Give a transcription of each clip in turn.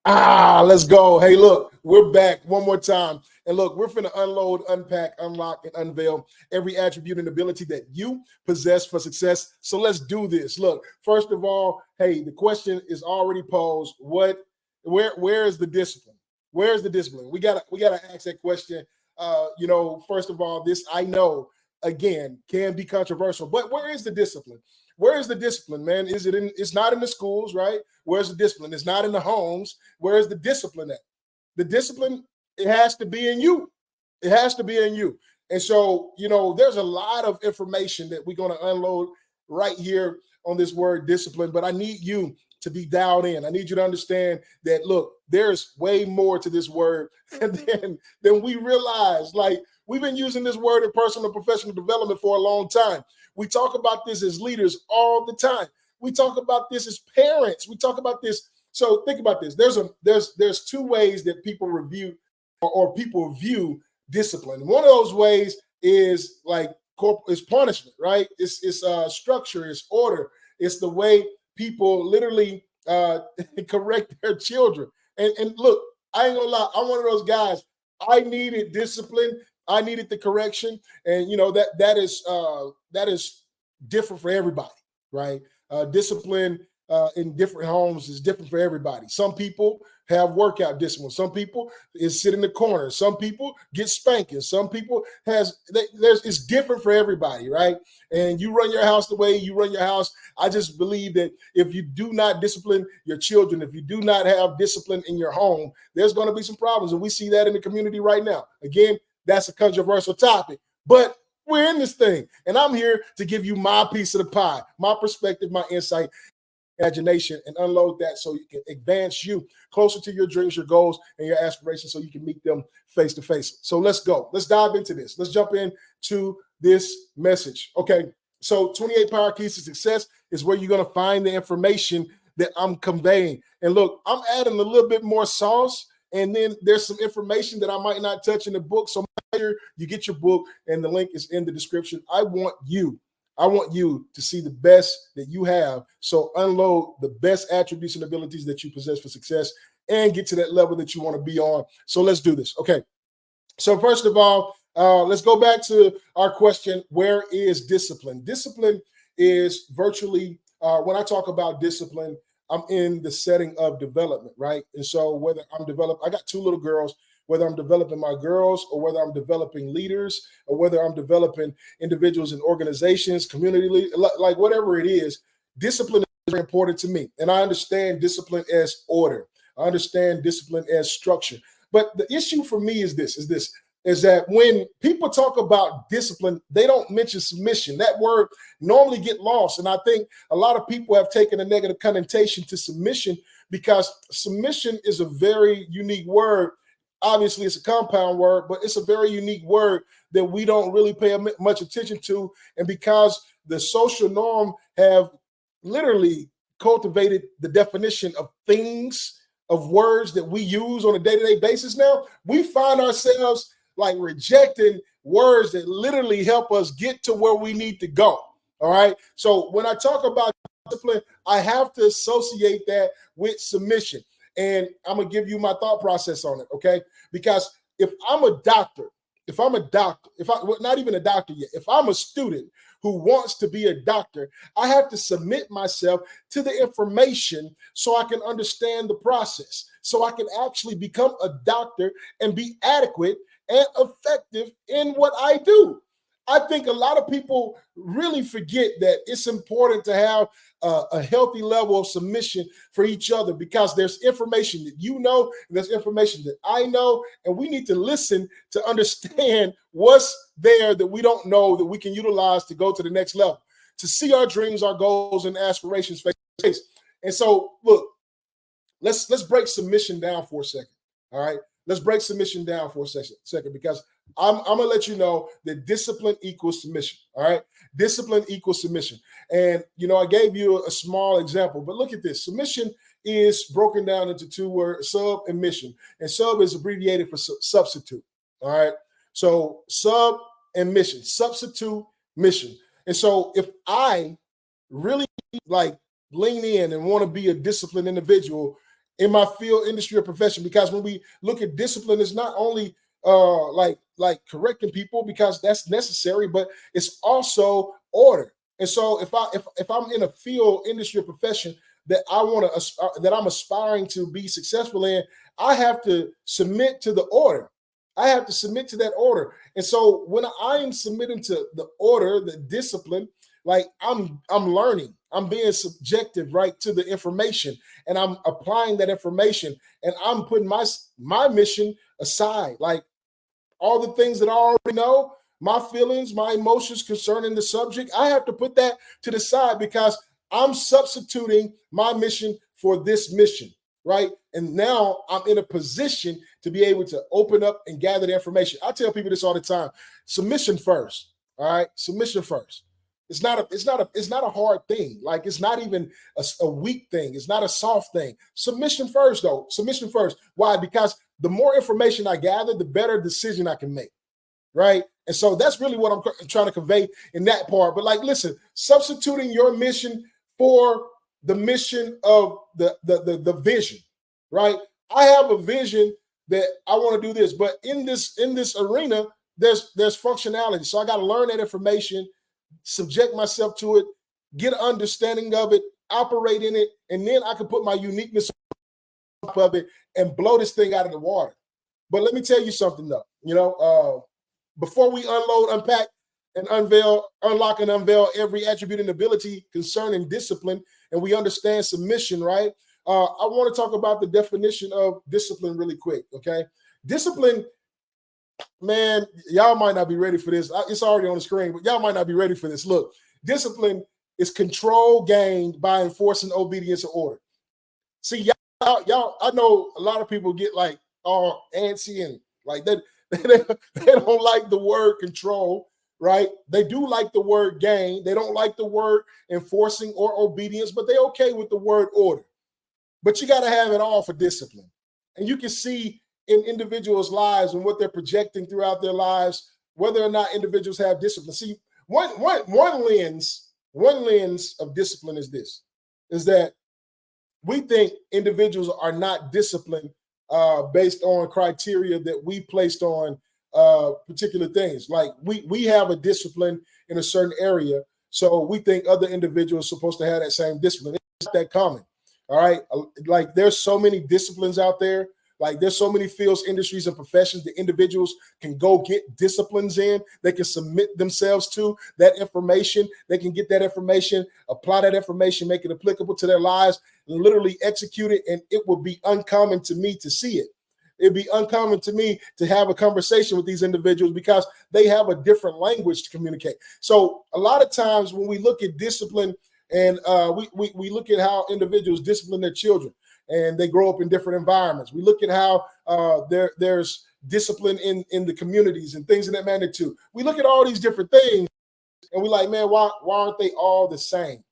Let's go. Hey, look, we're back one more time. And look, we're finna unload, unpack, unlock, and unveil every attribute and ability that you possess for success. So let's do this. Look, first of all, hey, the question is already posed. Where is the discipline? Where's the discipline? We gotta ask that question. First of all, this I know again can be controversial, but where is the discipline? Where is the discipline, man? Is it in? It's not in the schools, right? Where's the discipline? It's not in the homes. Where's the discipline at? The discipline, it has to be in you. It has to be in you. And so, there's a lot of information that we're going to unload right here on this word discipline, but I need you to be dialed in. I need you to understand that, look, there's way more to this word than we realize. Like, we've been using this word in personal and professional development for a long time. We talk about this as leaders all the time. We talk about this as parents. We talk about this. So think about this. There's two ways that people review or people view discipline. One of those ways is like is punishment, right? It's structure, it's order, it's the way people literally correct their children. And look, I ain't gonna lie, I'm one of those guys. I needed discipline. I needed the correction, and that is different for everybody, right? Discipline in different homes is different for everybody. Some people have workout discipline. Some people is sit in the corner. Some people get spanking. Some people it's different for everybody, right? And you run your house the way you run your house. I just believe that if you do not discipline your children, if you do not have discipline in your home, there's going to be some problems, and we see that in the community right now. Again, that's a controversial topic, but we're in this thing, and I'm here to give you my piece of the pie, my perspective, my insight, imagination, and unload that so you can advance you closer to your dreams, your goals, and your aspirations so you can meet them face to face. So let's go. Let's dive into this. Let's jump into this message. Okay. So 28 power keys to success is where you're going to find the information that I'm conveying. And look, I'm adding a little bit more sauce, and then there's some information that I might not touch in the book. So make sure you get your book, and the link is in the description. I want you to see the best that you have. So unload the best attributes and abilities that you possess for success and get to that level that you want to be on. So let's do this. Okay. So first of all, let's go back to our question. Where is discipline? Discipline is virtually, when I talk about discipline, I'm in the setting of development, right? And so whether I got two little girls, whether I'm developing my girls or whether I'm developing leaders or whether I'm developing individuals in organizations, community, like whatever it is, discipline is very important to me. And I understand discipline as order. I understand discipline as structure. But the issue for me is that when people talk about discipline, they don't mention submission. That word normally get lost. And I think a lot of people have taken a negative connotation to submission because submission is a very unique word. Obviously, it's a compound word, but it's a very unique word that we don't really pay much attention to. And because the social norm have literally cultivated the definition of things, of words that we use on a day-to-day basis now, we find ourselves like rejecting words that literally help us get to where we need to go. All right. So when I talk about discipline, I have to associate that with submission. And I'm going to give you my thought process on it. Okay. Because if I'm a doctor, if I'm not even a doctor yet, if I'm a student who wants to be a doctor, I have to submit myself to the information so I can understand the process, so I can actually become a doctor and be adequate and effective in what I do. I think a lot of people really forget that it's important to have a healthy level of submission for each other because there's information that you know, and there's information that I know, and we need to listen to understand what's there that we don't know that we can utilize to go to the next level, to see our dreams, our goals, and aspirations face to face. And so, look, let's break submission down for a second. All right. Let's break submission down for a second because I'm going to let you know that discipline equals submission. All right. Discipline equals submission. And, I gave you a small example, but look at this. Submission is broken down into two words, sub and mission. And sub is abbreviated for substitute. All right. So sub and mission, substitute mission. And so if I really like lean in and want to be a disciplined individual, in my field, industry, or profession. Because when we look at discipline, it's not only like correcting people, because that's necessary, but it's also order. And so if I'm in a field, industry, or profession that I want to that I'm aspiring to be successful in, I have to submit to the order. I have to submit to that order. And so when I am submitting to the order, the discipline, like I'm learning, I'm being subjective, right, to the information, and I'm applying that information, and I'm putting my mission aside, like all the things that I already know, my feelings, my emotions concerning the subject, I have to put that to the side, because I'm substituting my mission for this mission, right? And now I'm in a position to be able to open up and gather the information. I tell people this all the time: submission first. All right, submission first. It's not a hard thing. Like, it's not even a weak thing. It's not a soft thing. Submission first, though. Submission first. Why? Because the more information I gather, the better decision I can make. Right. And so that's really what I'm trying to convey in that part. But like, listen, substituting your mission for the mission of the vision, right? I have a vision that I want to do this, but in this arena, there's functionality. So I got to learn that information, subject myself to it, get an understanding of it, operate in it, and then I can put my uniqueness of it and blow this thing out of the water. But let me tell you something, though. Before we unload, unpack, and unlock and unveil every attribute and ability concerning discipline, and we understand submission, right? I want to talk about the definition of discipline really quick, okay? Discipline, man, y'all might not be ready for this. It's already on the screen, but y'all might not be ready for this. Look, discipline is control gained by enforcing obedience or order. See, y'all, I know a lot of people get like all antsy and like that. They don't like the word control, right? They do like the word gain. They don't like the word enforcing or obedience, but they're okay with the word order. But you got to have it all for discipline. And you can see in individuals' lives and what they're projecting throughout their lives, whether or not individuals have discipline. See, one lens of discipline is that we think individuals are not disciplined based on criteria that we placed on particular things. Like we have a discipline in a certain area, so we think other individuals are supposed to have that same discipline. It's not that common. All right. Like, there's so many disciplines out there. Like, there's so many fields, industries, and professions that individuals can go get disciplines in. They can submit themselves to that information. They can get that information, apply that information, make it applicable to their lives, and literally execute it. And it would be uncommon to me to see it. It'd be uncommon to me to have a conversation with these individuals because they have a different language to communicate. So a lot of times when we look at discipline, and we look at how individuals discipline their children, and they grow up in different environments. We look at how there's discipline in the communities and things of that magnitude. We look at all these different things, and we're like, man, why aren't they all the same?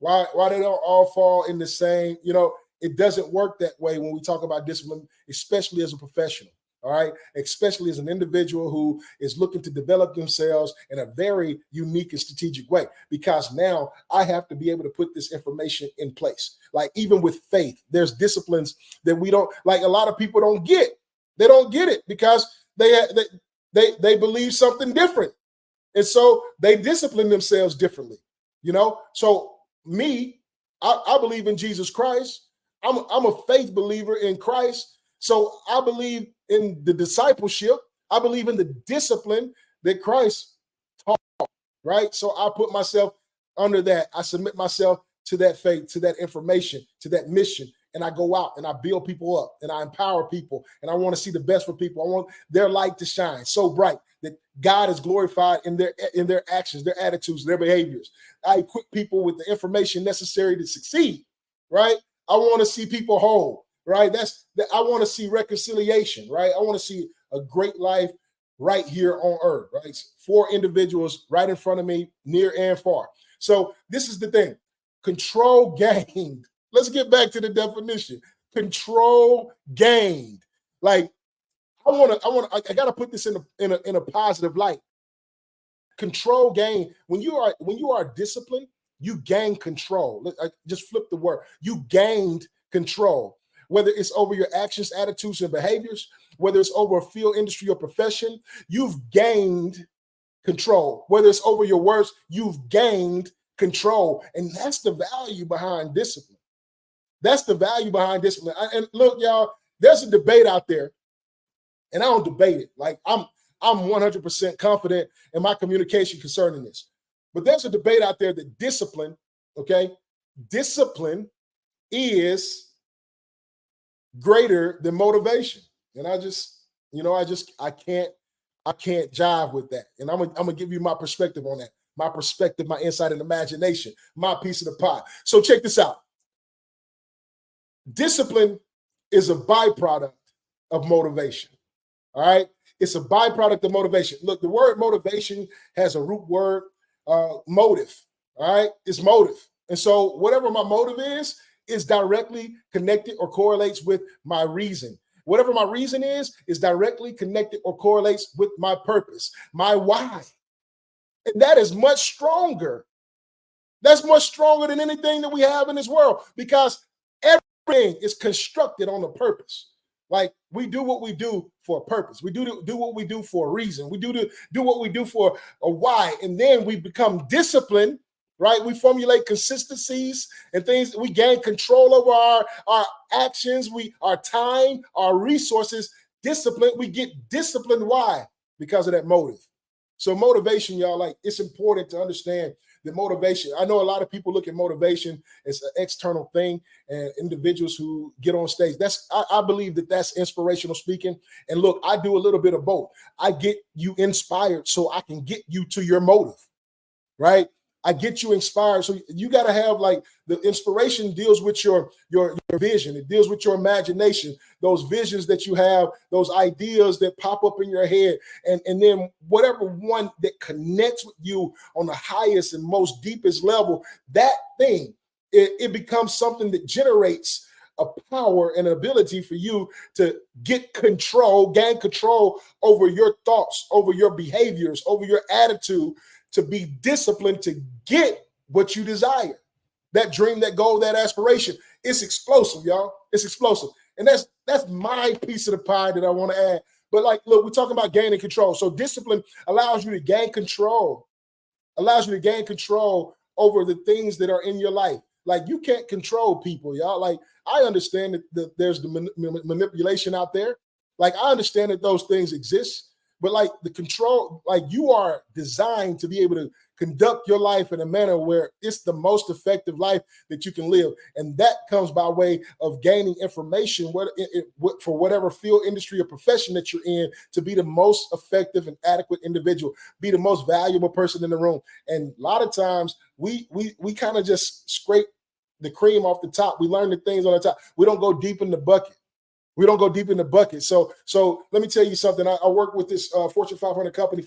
Why they don't all fall in the same? It doesn't work that way when we talk about discipline, especially as a professional. All right, especially as an individual who is looking to develop themselves in a very unique and strategic way, because now I have to be able to put this information in place. Like, even with faith, there's disciplines that we don't, like, a lot of people don't get. They don't get it because they believe something different. And so they discipline themselves differently, So me, I believe in Jesus Christ. I'm a faith believer in Christ. So I believe in the discipleship. I believe in the discipline that Christ taught, right? So I put myself under that. I submit myself to that faith, to that information, to that mission. And I go out and I build people up and I empower people. And I want to see the best for people. I want their light to shine so bright that God is glorified in their actions, their attitudes, their behaviors. I equip people with the information necessary to succeed, right? I want to see people whole. Right. I want to see reconciliation. Right. I want to see a great life right here on earth. Right. 4 individuals right in front of me, near and far. So this is the thing. Control gained. Let's get back to the definition. Control gained. Like, I got to put this in a positive light. Control gained. When you are disciplined, you gain control. I just flip the word. You gained control. whether it's over your actions, attitudes, and behaviors, whether it's over a field, industry, or profession, you've gained control. Whether it's over your words, you've gained control. And that's the value behind discipline. That's the value behind discipline. And look, y'all, there's a debate out there, and I don't debate it. Like I'm 100% confident in my communication concerning this. But there's a debate out there that discipline, okay, discipline is greater than motivation. And I can't jive with that. And I'm gonna give you my perspective on that. My perspective, my insight and imagination, my piece of the pie. So check this out. Discipline is a byproduct of motivation. All right. It's a byproduct of motivation. Look, the word motivation has a root word, motive. All right. It's motive. And so whatever my motive is directly connected or correlates with my reason. Whatever my reason is directly connected or correlates with my purpose, my why. And that is much stronger. That's much stronger than anything that we have in this world, because everything is constructed on a purpose. Like, we do what we do for a purpose. We do what we do for a reason. We do what we do for a why. And then we become disciplined, right? We formulate consistencies and things. We gain control over our actions, our time, our resources. Discipline. We get disciplined. Why? Because of that motive. So motivation, y'all, like, it's important to understand the motivation. I know a lot of people look at motivation as an external thing, and individuals who get on stage, I believe that's inspirational speaking. And look, I do a little bit of both. I get you inspired so I can get you to your motive, right? I get you inspired. So you got to have, like, the inspiration deals with your vision. It deals with your imagination, those visions that you have, those ideas that pop up in your head. And then whatever one that connects with you on the highest and most deepest level, that thing, it becomes something that generates a power and an ability for you to gain control over your thoughts, over your behaviors, over your attitude, to be disciplined to get what you desire. That dream, that goal, that aspiration. It's explosive, y'all. It's explosive. And that's my piece of the pie that I want to add. But, like, look, we're talking about gaining control. So discipline allows you to gain control, over the things that are in your life. Like, you can't control people, y'all. Like, I understand that there's the manipulation out there. Like, I understand that those things exist. But, like, the control, like, you are designed to be able to conduct your life in a manner where it's the most effective life that you can live. And that comes by way of gaining information for whatever field, industry, or profession that you're in, to be the most effective and adequate individual, be the most valuable person in the room. And a lot of times we kind of just scrape the cream off the top. We learn the things on the top. We don't go deep in the bucket. So let me tell you something. I work with this Fortune 500 company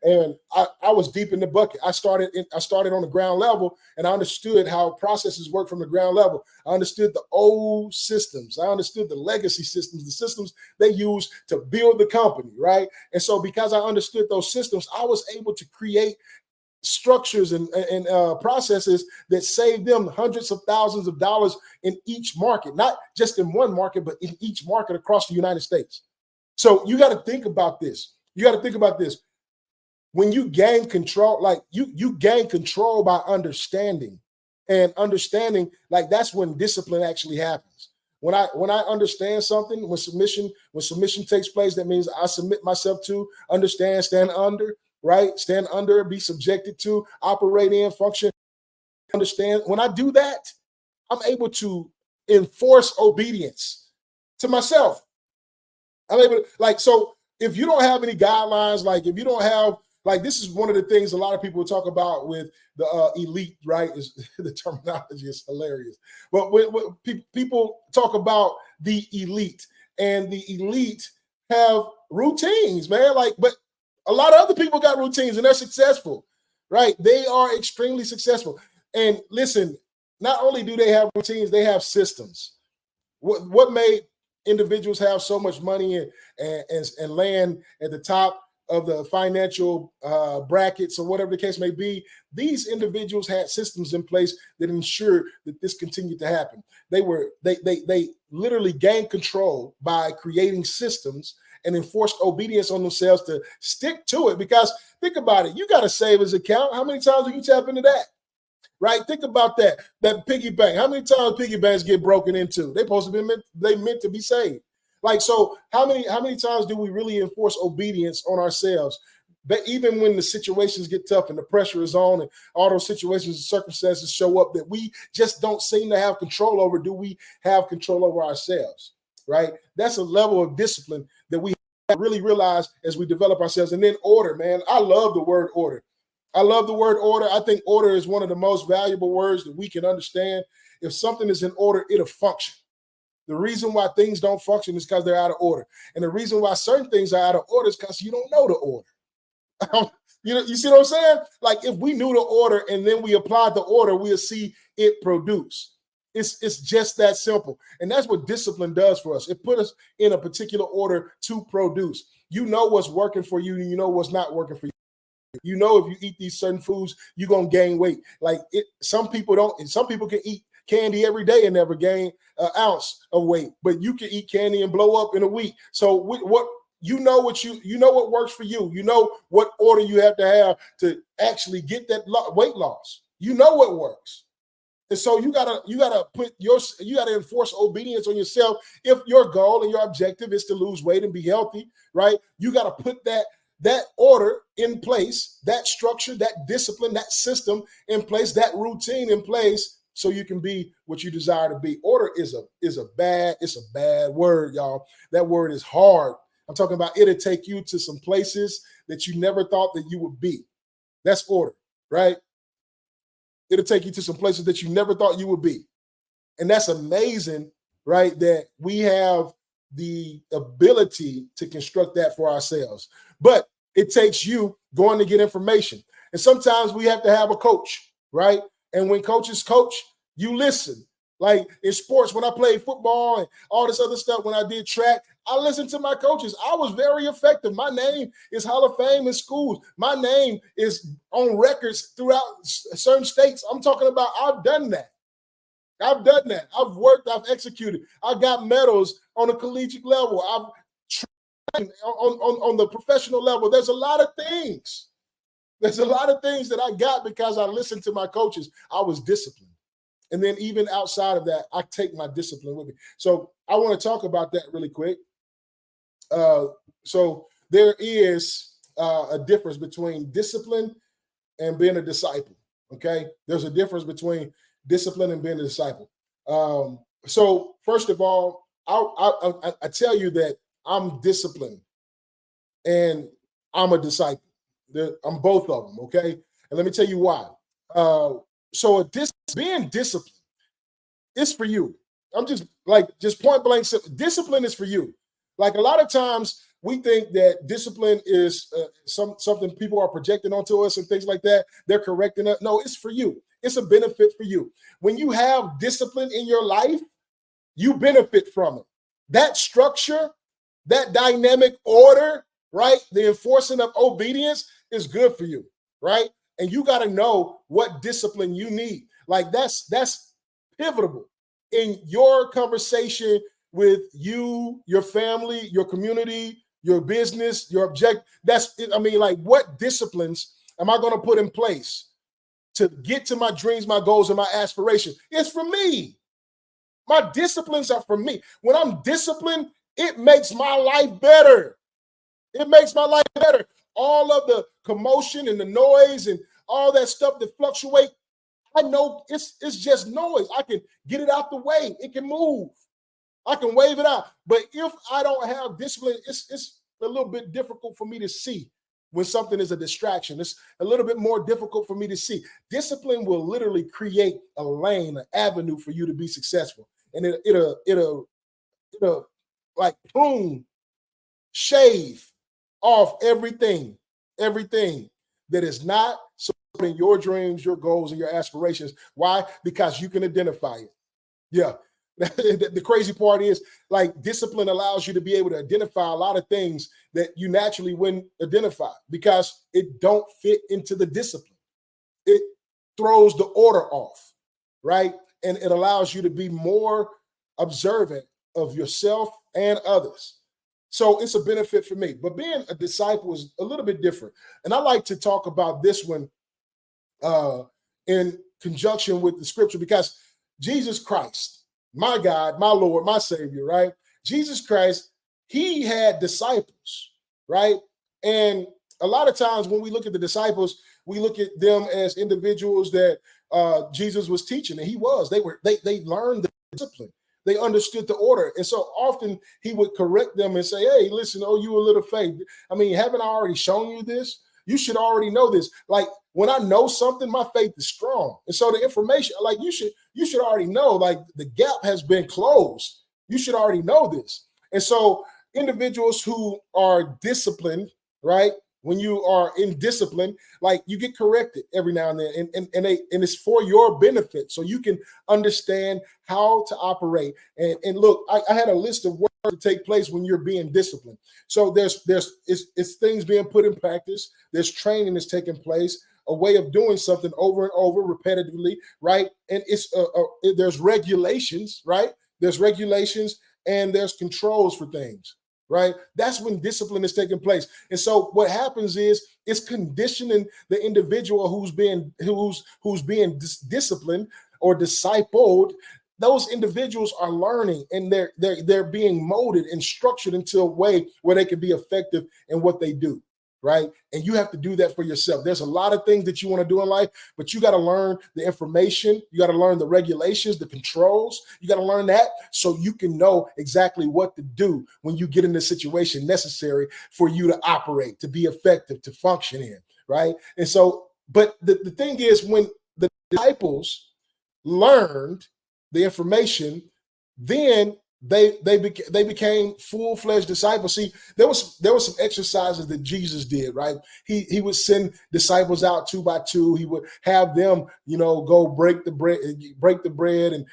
and I was deep in the bucket. I started on the ground level, and I understood how processes work from the ground level. I understood the old systems. I understood the legacy systems, the systems they use to build the company, right? And so because I understood those systems, I was able to create structures and processes that save them hundreds of thousands of dollars in each market, not just in one market, but in each market across the United States. So you got to think about this. When you gain control, like you gain control by understanding, like, that's when discipline actually happens. When I understand something, when submission takes place, that means I submit myself to, understand, stand under, right? Stand under, be subjected to, operate in, function, understand. When I do that, I'm able to enforce obedience to myself. I'm able to, like, so if you don't have any guidelines, like, if you don't have, like, this is one of the things a lot of people talk about with the elite, right? Is the terminology is hilarious. But when people talk about the elite, and the elite have routines, man. Like, but a lot of other people got routines and they're successful, right? They are extremely successful. And listen, not only do they have routines, they have systems. What made individuals have so much money and land at the top of the financial brackets, or whatever the case may be? These individuals had systems in place that ensured that this continued to happen. They literally gain control by creating systems and enforced obedience on themselves to stick to it. Because think about it, you got a savings account. How many times do you tap into that? Right? Think about that piggy bank. How many times piggy banks get broken into? They supposed to be meant to be saved. Like, so how many times do we really enforce obedience on ourselves? But even when the situations get tough and the pressure is on and all those situations and circumstances show up that we just don't seem to have control over, do we have control over ourselves? Right? That's a level of discipline that we really realize as we develop ourselves. And then order, man. I love the word order. I love the word order. I think order is one of the most valuable words that we can understand. If something is in order, it'll function. The reason why things don't function is because they're out of order. And the reason why certain things are out of order is because you don't know the order. You see what I'm saying? Like, if we knew the order and then we applied the order, we'll see it produce. It's just that simple. And that's what discipline does for us. It puts us in a particular order to produce. You know what's working for you and you know what's not working for you. You know, if you eat these certain foods, you're going to gain weight. Like, some people don't, and some people can eat candy every day and never gain an ounce of weight, but you can eat candy and blow up in a week. So what you know what works for you. You know what order you have to actually get that weight loss. You know what works. And so you gotta enforce obedience on yourself. If your goal and your objective is to lose weight and be healthy, right? You got to put that order in place, that structure, that discipline, that system in place, that routine in place, so you can be what you desire to be. Order is a bad word, y'all. That word is hard. I'm talking about it'll take you to some places that you never thought that you would be. That's order, right? It'll take you to some places that you never thought you would be. And that's amazing, right? That we have the ability to construct that for ourselves. But it takes you going to get information. And sometimes we have to have a coach, right? And when coaches coach, you listen. Like in sports, when I played football and all this other stuff, when I did track, I listened to my coaches. I was very effective. My name is Hall of Fame in schools. My name is on records throughout certain states. I'm talking about I've done that. I've done that. I've worked. I've executed. I got medals on a collegiate level. I've trained on the professional level. There's a lot of things. There's a lot of things that I got because I listened to my coaches. I was disciplined. And then even outside of that, I take my discipline with me. So I want to talk about that really quick. So there is a difference between discipline and being a disciple. Okay, there's a difference between discipline and being a disciple. So first of all, I tell you that I'm disciplined and I'm a disciple. I'm both of them. Okay, and let me tell you why. So being disciplined is for you. I'm just point blank. Discipline is for you. Like, a lot of times we think that discipline is something people are projecting onto us and things like that. They're correcting us. No, it's for you. It's a benefit for you. When you have discipline in your life, you benefit from it. That structure, that dynamic order, right? The enforcing of obedience is good for you, right? And you got to know what discipline you need. Like, that's pivotal in your conversation with you, your family, your community, your business, your objective. What disciplines am I going to put in place to get to my dreams, my goals, and my aspirations? It's for me. My disciplines are for me. When I'm disciplined, it makes my life better. It makes my life better. All of the commotion and the noise and all that stuff that fluctuate, I know it's just noise. I can get it out the way. It can move. I can wave it out. But if I don't have discipline, it's a little bit difficult for me to see when something is a distraction. It's a little bit more difficult for me to see. Discipline will literally create a lane, an avenue for you to be successful. And it'll like prune, shave off everything that is not supporting your dreams, your goals, and your aspirations. Why? Because you can identify it. Yeah. The crazy part is, like, discipline allows you to be able to identify a lot of things that you naturally wouldn't identify because it don't fit into the discipline. It throws the order off, right? And it allows you to be more observant of yourself and others. So it's a benefit for me. But being a disciple is a little bit different. And I like to talk about this one in conjunction with the scripture, because Jesus Christ, my God, my Lord, my Savior, right? Jesus Christ, he had disciples, right? And a lot of times when we look at the disciples, we look at them as individuals that Jesus was teaching, and he was. They learned the discipline. They understood the order. And so often he would correct them and say, hey, listen, oh, you a little faith. I mean, haven't I already shown you this? You should already know this. Like, when I know something, my faith is strong. And so the information, like, you should already know, like, the gap has been closed. You should already know this. And so individuals who are disciplined, right? When you are in discipline, like, you get corrected every now and then, and it's for your benefit, so you can understand how to operate. And look, I had a list of work to take place when you're being disciplined. So it's things being put in practice. There's training that's taking place, a way of doing something over and over repetitively, right? And there's regulations, right? There's regulations and there's controls for things, right? That's when discipline is taking place. And so what happens is it's conditioning the individual who's being disciplined or discipled. Those individuals are learning, and they're being molded and structured into a way where they can be effective in what they do, right? And you have to do that for yourself. There's a lot of things that you want to do in life, but you got to learn the information. You got to learn the regulations, the controls. You got to learn that so you can know exactly what to do when you get in the situation necessary for you to operate, to be effective, to function in, right? And so, but the thing is, when the disciples learned the information, then they became full-fledged disciples. See, there was some exercises that Jesus did, right? He would send disciples out 2 by 2. He would have them, go break the bread and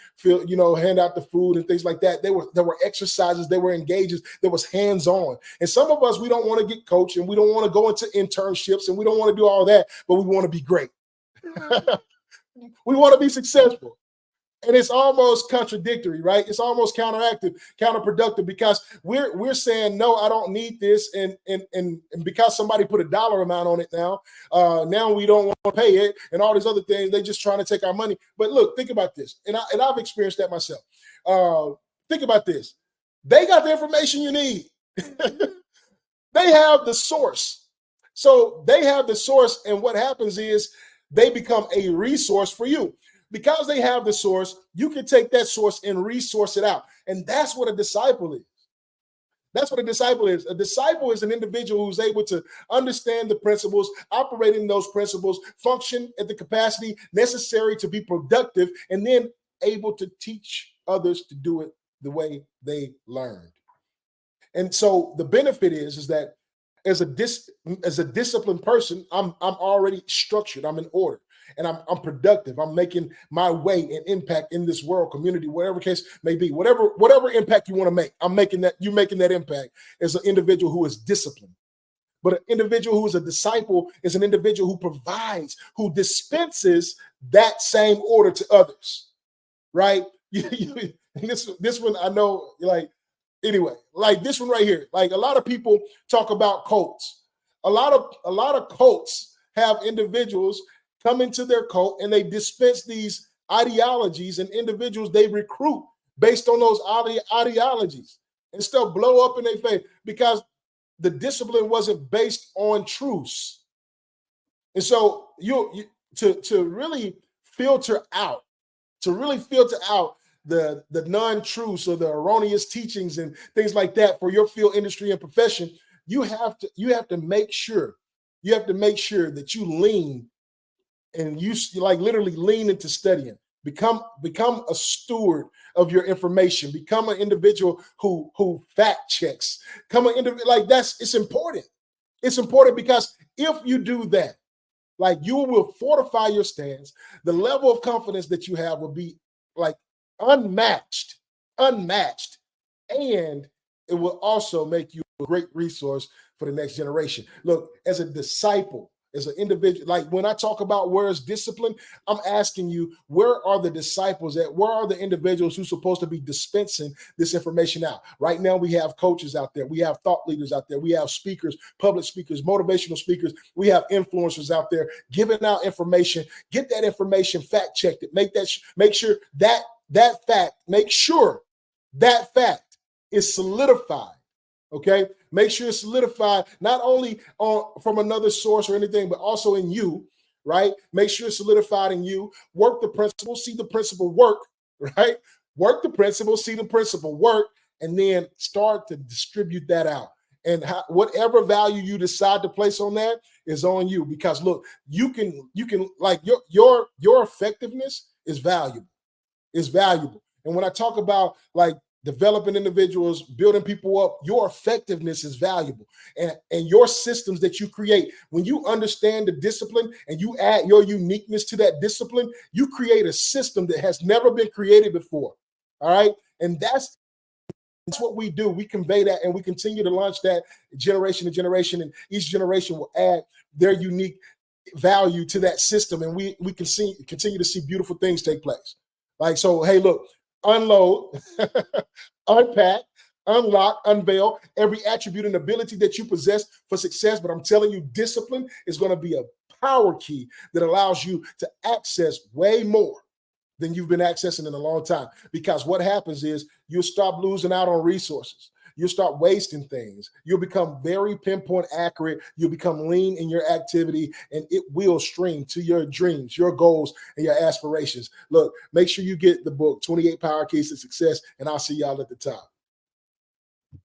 hand out the food and things like that. There were exercises, there were engagements, there was hands-on. And some of us, we don't want to get coached, and we don't want to go into internships, and we don't want to do all that, but we want to be great. We want to be successful. And it's almost contradictory, right? It's almost counterproductive, because we're saying, no, I don't need this, and because somebody put a dollar amount on it now we don't want to pay it, and all these other things. They're just trying to take our money. But look, think about this, and I've experienced that myself. Think about this: they got the information you need. They have the source, so they have the source, and what happens is they become a resource for you. Because they have the source, you can take that source and resource it out. And that's what a disciple is. That's what a disciple is. A disciple is an individual who's able to understand the principles, operate in those principles, function at the capacity necessary to be productive, and then able to teach others to do it the way they learned. And so the benefit is that as a disciplined person, I'm already structured. I'm in order. And I'm productive. I'm making my way and impact in this world, community, whatever case may be. Whatever impact you want to make, you're making that impact as an individual who is disciplined. But an individual who is a disciple is an individual who provides, who dispenses that same order to others, right? This one, I know, anyway, like this one right here. Like, a lot of people talk about cults. A lot of cults have individuals come into their cult, and they dispense these ideologies, and individuals they recruit based on those ideologies, and still blow up in their face because the discipline wasn't based on truths. And so to really filter out the non-truths or the erroneous teachings and things like that for your field, industry, and profession, you have to make sure that you lean, and you literally lean into studying. Become a steward of your information. Become an individual who fact checks. Become an individual it's important. It's important because if you do that, you will fortify your stance. The level of confidence that you have will be unmatched, and it will also make you a great resource for the next generation. Look, as a disciple, as an individual. Like when I talk about where is discipline, I'm asking you, where are the disciples at? Where are the individuals who's supposed to be dispensing this information out? Right now, we have coaches out there. We have thought leaders out there. We have speakers, public speakers, motivational speakers. We have influencers out there giving out information. Get that information fact checked. Make sure that fact is solidified. Okay, make sure it's solidified not only from another source or anything, but also in you, right? Make sure it's solidified in you. Work the principle, see the principle work, right? Work the principle, see the principle work, and then start to distribute that out. And whatever value you decide to place on that is on you. Because look, you can like your like developing individuals, building people up, your effectiveness is valuable. And your systems that you create, when you understand the discipline and you add your uniqueness to that discipline, you create a system that has never been created before. All right. And that's what we do. We convey that and we continue to launch that generation to generation. And each generation will add their unique value to that system. And we can continue to see beautiful things take place. Like, so, hey, look, unload, unpack, unlock, unveil every attribute and ability that you possess for success. But I'm telling you, discipline is going to be a power key that allows you to access way more than you've been accessing in a long time. Because what happens is you'll stop losing out on resources. You'll start wasting things. You'll become very pinpoint accurate. You'll become lean in your activity, and it will stream to your dreams, your goals, and your aspirations. Look, make sure you get the book, 28 Power Keys to Success, and I'll see y'all at the top.